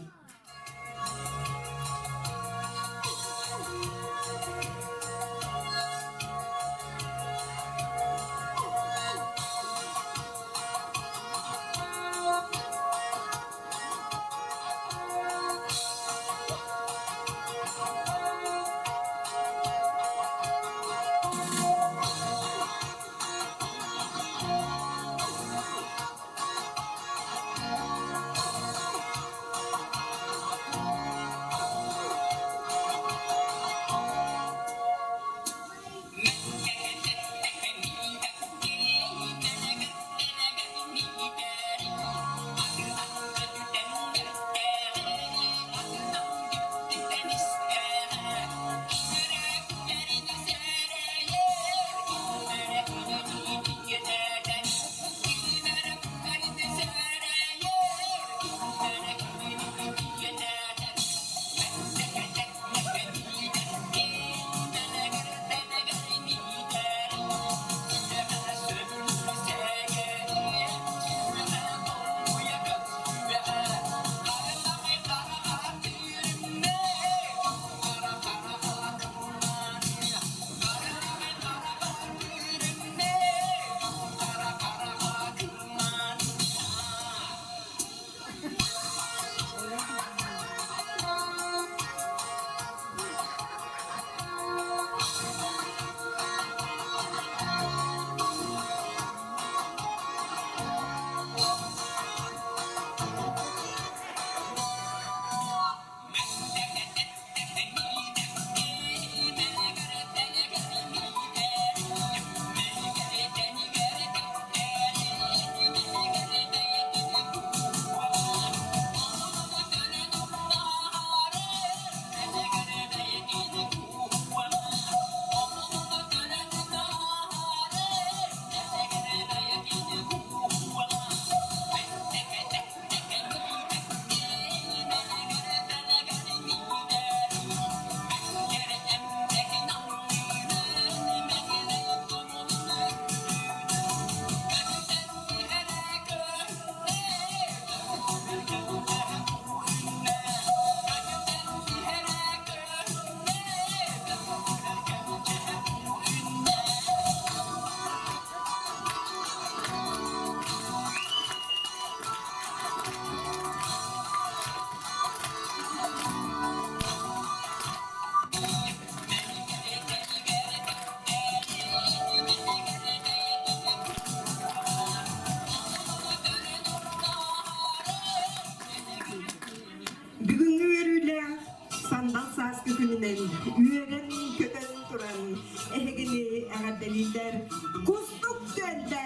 Speaker 9: Üyeren köten turan ehegini agadeliler kustuk dölde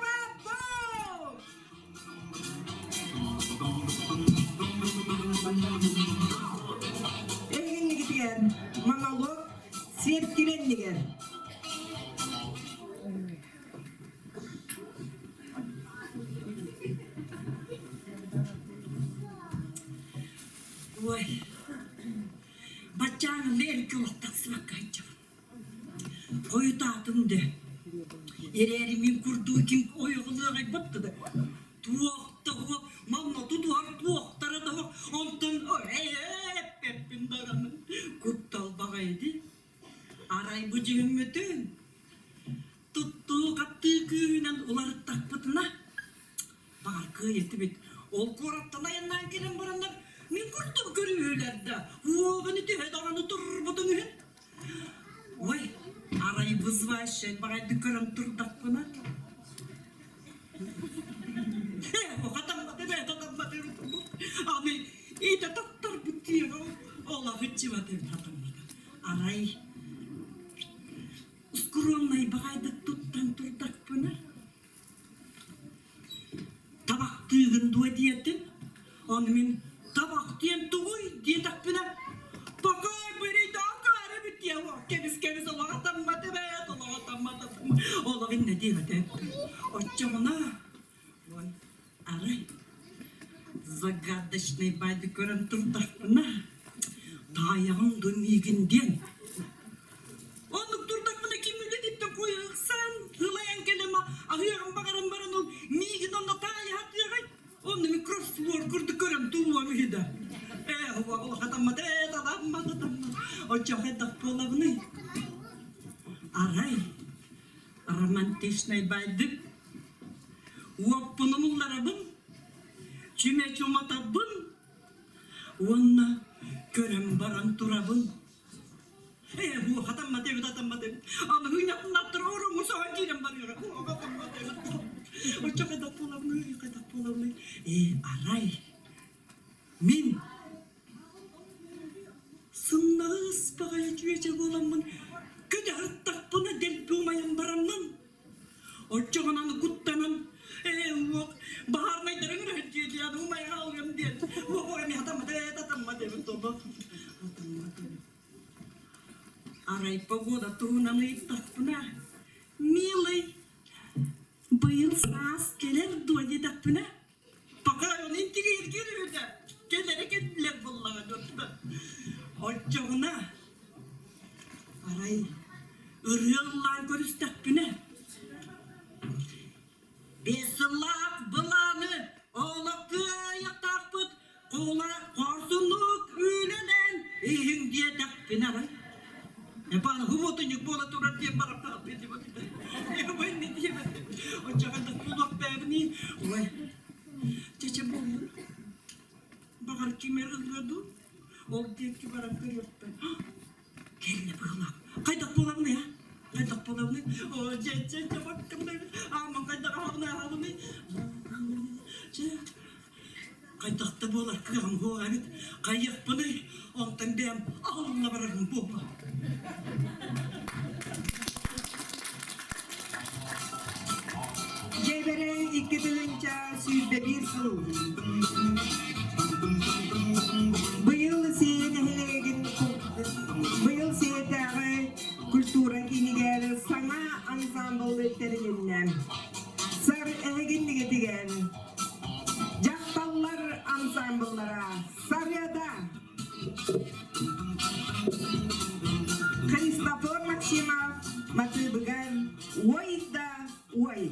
Speaker 9: batto. Ehegini gidiyor monolog serkilen diyor. Vay. Bacağının belki ortasına kaçacağım. Koyutatım de. Ererimin kurduğu kim oyuğuluğa battı da. Tuğakta o, mamma tutuğar tuğaktara da o. Ondan hep daranın. Kuttal bakaydı. Aray bıcığım bütün. Tuttuğu kattığı köyünden uları takpıtına. Bağır kıyeti bit. Ol korattala yandan gelen baranlar. Min kurtum görüyorlardı. Beni tühe dağını turbudun ühün. Vay, arayı bızvaşen, bana dükkanım turdak bana. O katanmadı, ben katanmadı. Abi, iyi de doktor bitiyor. Allah hıçı var, ben katanmadı. Arayı, uskurunlayı bakaydık tuttan turdak bana. Tabak tığın dua diyetin. Onu min tabak diyen tuğuy diye takpına. Bakay beri daha kare bitiyor. Kemiz Allah'a atanmadı be. Allah'a atanmadı. Allah'ın ne diye de. Açamına. Vay. Aray. Zagadışnay baydı gören tur takpına. Tayağın dönüygen diyen. Onu tur takpına kim öyle deyip de Aray, романтичный байдык, уаппынымылларабын, чүме чуматабын, онна көрем баран турабын. Bu hatam materi, ama hünyapın attır oğlum, o zaman girem barıyorum. O hatam materi. O çok kadar polamlı. Aray, min, sınırız bakaya çüyecek olamın, kötü hırttak buna del bulmayan baranın. O çok ananı kuttanan, bahar neydirin rühütçüye diye, umaya alıyorum diye. O hatam materi, Aray погода турунаны таппына. Милый, быйыл саас келер дуаде таппына. Пока он интерьер келерді. Келері кетілер боллаға жотты. Отчоғына. Aray, ырыллан көріс таппына. Бесылақ бұланы, олық күйек таппыт, қола қорсынық үйленен, үйіңде таппына арай. Bana huvotun bola turar diye bana tabi diye bakıyor. Ben ne diyeyim? O çakanda kulak beğeni. Vay. Çeçe boyun. Bakar kime rızladı. Ol diye ki bana kırıyor ben. Geline bağlam. Kaydak bolam ne ya? Kaydak bolam ne? O çeçe bakım ne? Aman kaydak havlu ne? Kaydakta bolar kıyam hoğanit. Kayak bunu ondan dem Allah bararım boğla.
Speaker 2: Dьээбэрэн 2001 сыл. Быйыл Сиэйэдәге культура кинигәре саңа ансамбль тереннән. Сар эгенлеге дигән. Жакталлар ансамбльлара Сарьяда. Христофор Максимов Матыбыган Ойда Ой.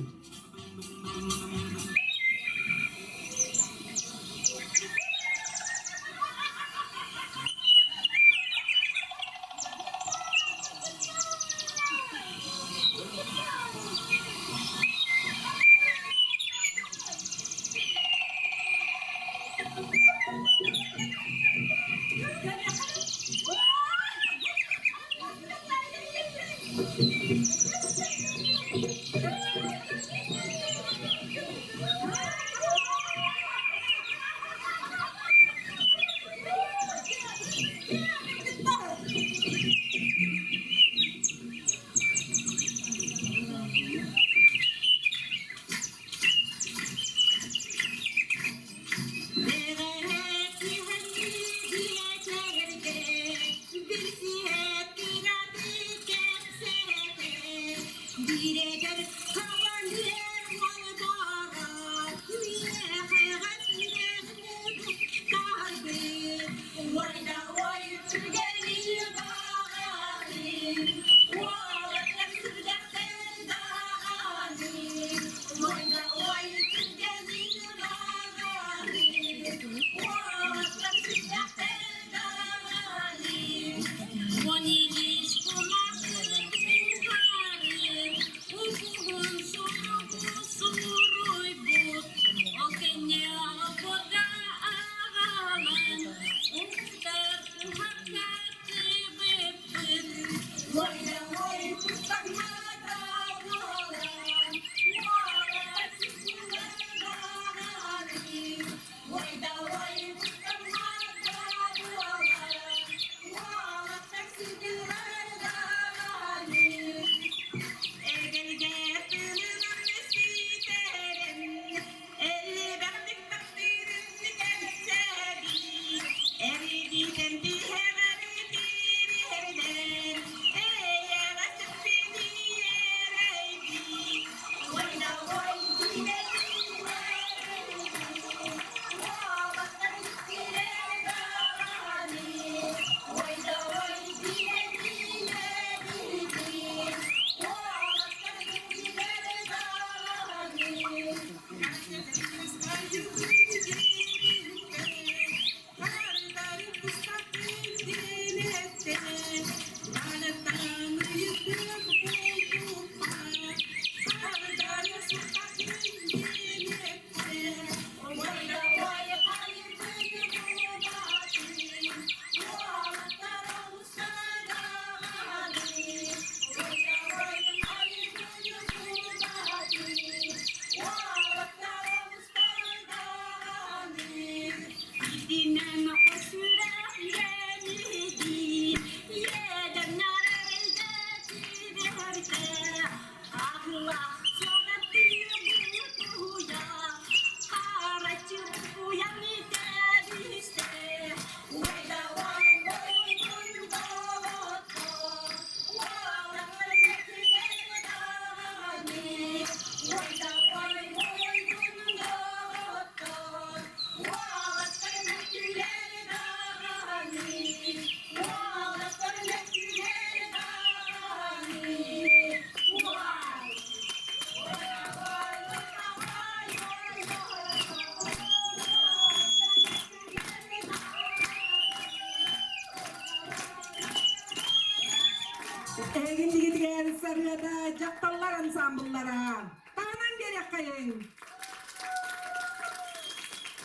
Speaker 2: Egin digitgen sarıda jaktallar ansambullara. Tanan gerek kayın.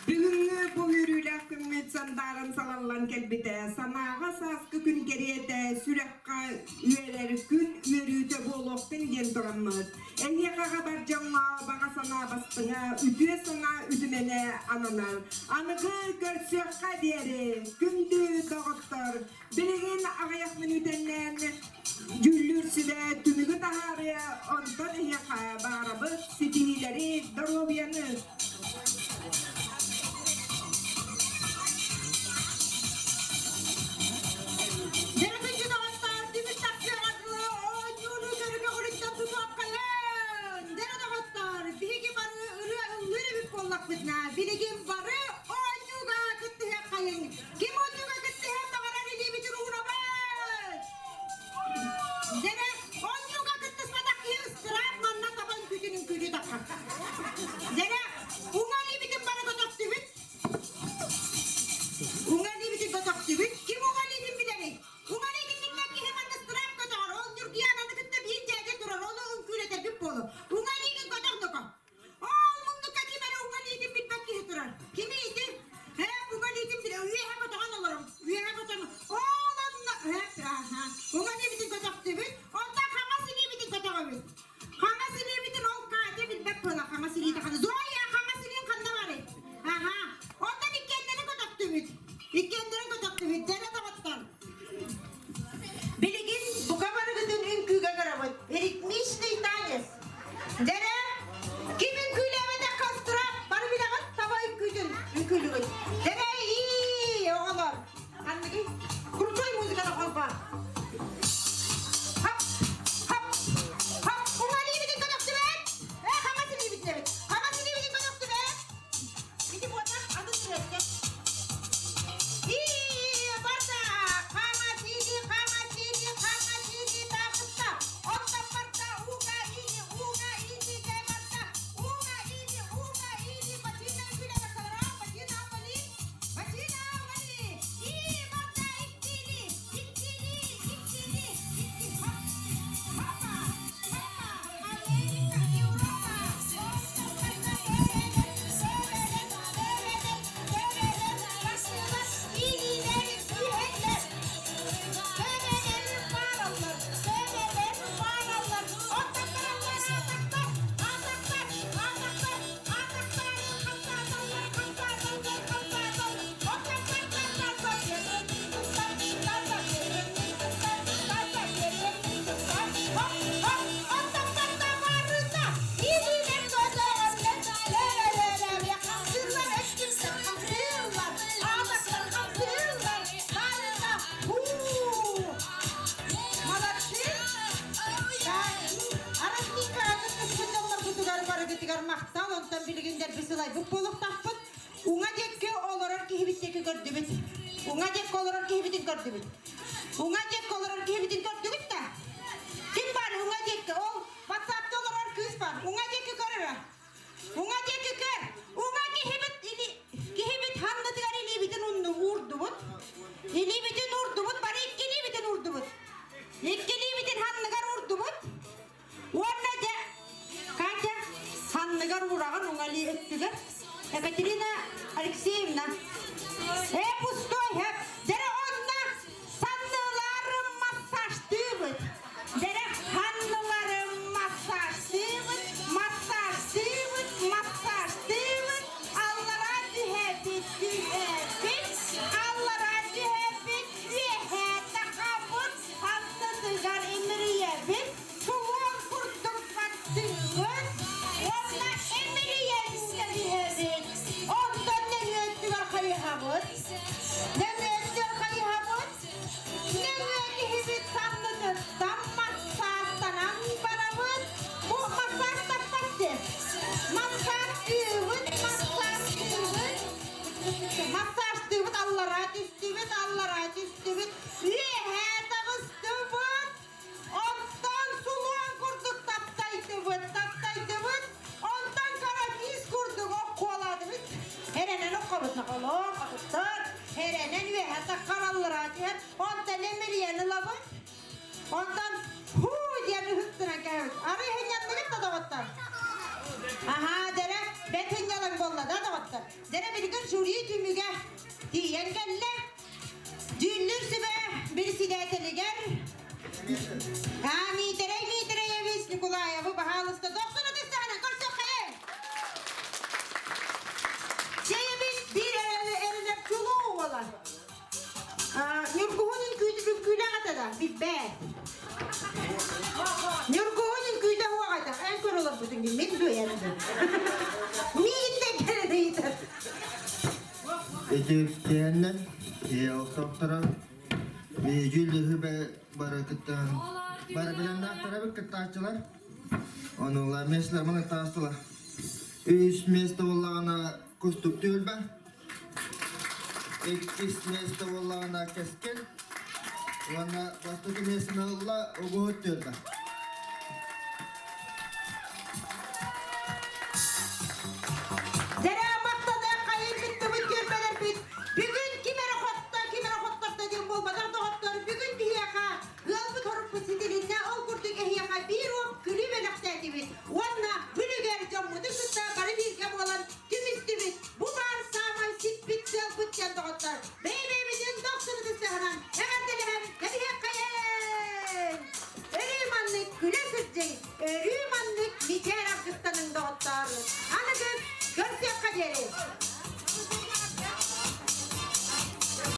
Speaker 2: Bugünkü bu yürüyle kümmet sandarın salallan kelbite. Sanağa saskı gün geriyete sürekka üyeleri gün yürüyüte boluqtın gen duramız. Eğe kağa barcana bağa sana bastına, ütüye sana ütümene ananar. Anıgı görsüqqa deri, gündü doğuttur. Bilgin ağayak minütenden Güllürsüde tümügü taharı ondan eğe bağırabı sitinileri darobiyanı.
Speaker 6: Bilgin barı oynuga gitti kayın. Kim oynuga gitti mağaranı libidir uğra bak. Dere oynuga gitti sadak yıstırap manna taban gücünün gücü takar. Dere unga libidir bana gotak tübüt. Unga libidir gotak tübüt. Kim unga libidir bilemeyin. Unga libidir ki hemen ıstırap gotakar. Ol Türkiye ananı gitti bir cahil durar. Onu ünkületer bir polu. Unga libidir gotak dokar. Kimi idi? He bunga lidim bile üye hep otan olurum. Üye hep otan. Oğlanla hep aha. Bunga lidim kotak tübüt. Ondan kaması lidim kotak tübüt. Kaması lidim ol kade bil bak kola kaması lidim kanı. Zoya kaması lidim kanı var. Aha. Ondan ikendene kotak tübüt. İkendene kotak tübüt. Dene tavattan. Biligin bu kamarı gıdın ünkü gagarabıt. Erikmiş de itanyes. Dene kimin külevede kastırap. Bana bir daha Ülkülüğü. Deme iyi oğlum. Anladın? Kurtoy müzikada kalpa. Hop hop hop. Ulan iyi bir kadoktu be. Kamasın iyi bir evet. Kamasın iyi bir kadoktu be. Bizi bu adam adı sürekli. İyi barda. Kamasini takısta. Otta barda uga ini de barda. Uga ini başına güle bakalım. Unga jekke olorar ki hibitteki gördübüt. Unga jekke olorar ki hibitin gördübüt. Unga jekke olorar ki hibitin gördübüt da. Kim var unga jekke ol? WhatsApp'ta olorar kız var. Unga jekke görür. Unga jekke gör. Unga ki hibit hanna tigari libitin unnu urdubut. Libitin urdubut bari iki libitin urdubut. İki libitin hannagar urdubut. Wanna je kaca hannagar uragan unga li ettigar. Екатерина Алексеевна, пустой, дере онна санныларым массаждыбыт, дере ханныларым массаждыбыт, Аллара дүйепит, Аллара дүйепит, үйехетті қабыт, ханны дыгар емірiyebit, суы ta karallara diye. Ondan emeliyen lavı. Ondan diye hıttına geldi. Araya yanına git da vattar. Aha dere betin yalan bolla da vattar. Dere bir gün şuriyi tümüge diyen gelle. Düğünlürse be birisi de eteliger. Ha mitere yevisli kulaya bu bahalısta 90 tane koşu kaya. Şeyimiz bir eline kulu olan. Nurkuhunun küyle kadar bir be. Nurkuhunun küyle huwa kadar en korulur bütün gün min duyarım. Min de geredeydi.
Speaker 4: Ecevkenden oktoptara Jüllühü be barakıttan Barabilenler tarafı kıttaçılar Onunla mesler bana tastılar Üç mesle ollağına kustup tül ben İkis mesle ollağına keskin Ona bastıki mesle ollağı oğut tül ben
Speaker 6: Rümanlık Nijer Afganistan'ın doktoru. Anladın? Görsek kaderi.